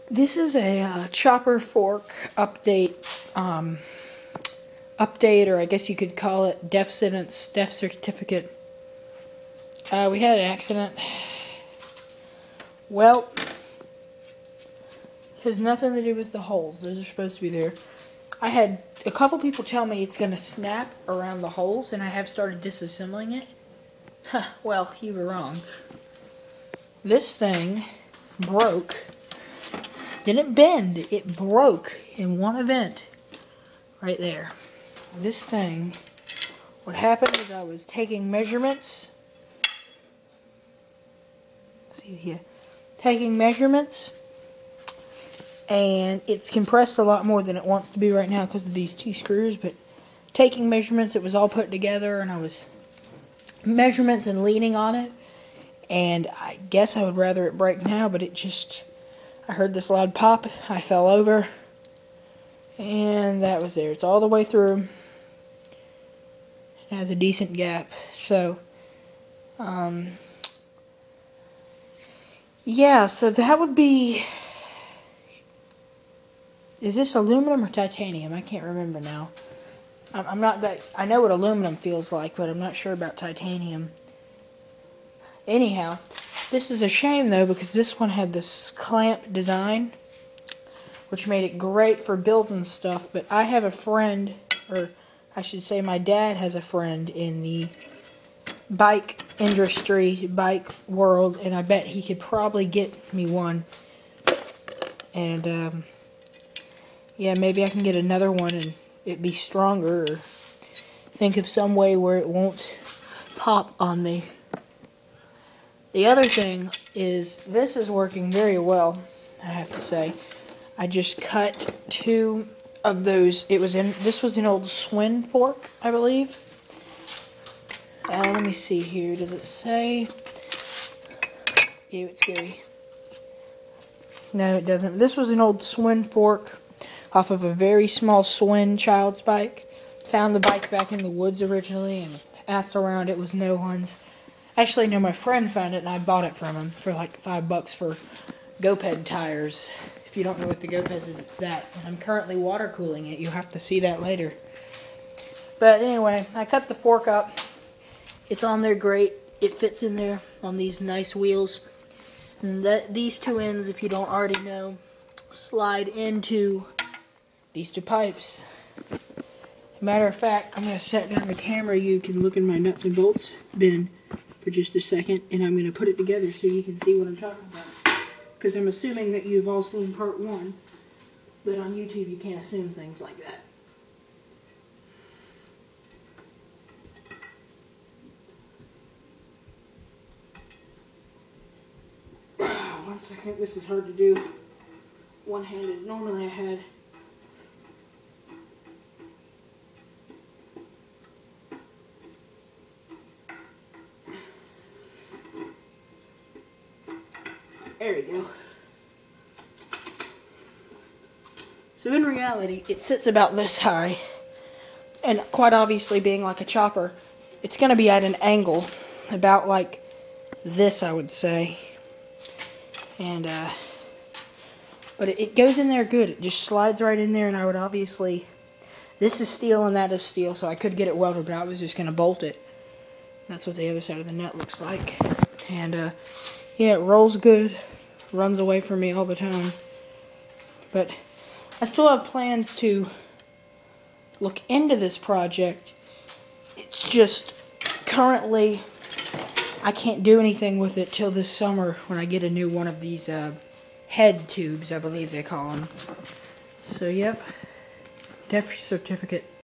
This is a chopper fork update, or I guess you could call it death certificate. We had an accident. Well, it has nothing to do with the holes. Those are supposed to be there. I had a couple people tell me it's going to snap around the holes, and I have started disassembling it. Well, you were wrong. This thing broke. Didn't bend, it broke in one event. Right there. This thing, what happened is I was taking measurements. See here. Taking measurements, and it's compressed a lot more than it wants to be right now because of these two screws, but taking measurements, it was all put together, and I was measurements and leaning on it, and I guess I would rather it break now, but it just, I heard this loud pop, I fell over, and that was there. It's all the way through. It has a decent gap, so yeah, so that would be, is this aluminum or titanium? I can't remember now. I'm not that, I know what aluminum feels like, but I'm not sure about titanium. Anyhow, this is a shame though, because this one had this clamp design, which made it great for building stuff, but I have a friend, or I should say my dad has a friend in the bike industry, bike world, and I bet he could probably get me one. And yeah, maybe I can get another one and it be stronger, or think of some way where it won't pop on me. The other thing is, this is working very well, I have to say. I just cut two of those. This was an old Swin fork, I believe. Let me see here. Does it say? Ew, it's scary. No, it doesn't. This was an old Swin fork off of a very small Swin child's bike. Found the bike back in the woods originally and asked around. It was no one's. Actually, no, my friend found it and I bought it from him for like $5 for GoPed tires. If you don't know what the GoPed is, it's that. And I'm currently water cooling it. You'll have to see that later. But anyway, I cut the fork up. It's on there great. It fits in there on these nice wheels. And these two ends, if you don't already know, slide into these two pipes. Matter of fact, I'm going to set down the camera. You can look in my nuts and bolts bin for just a second, and I'm going to put it together so you can see what I'm talking about. Because I'm assuming that you've all seen part one, but on YouTube you can't assume things like that. One second, this is hard to do one-handed. Normally I had there we go. So in reality, it sits about this high, and quite obviously being like a chopper, it's going to be at an angle about like this, I would say. And but it goes in there good. It just slides right in there, and I would obviously, this is steel and that is steel, so I could get it welded, but I was just going to bolt it. That's what the other side of the nut looks like. And yeah, it rolls good, runs away from me all the time. But I still have plans to look into this project. It's just currently I can't do anything with it till this summer when I get a new one of these head tubes, I believe they call them. So, yep, death certificate.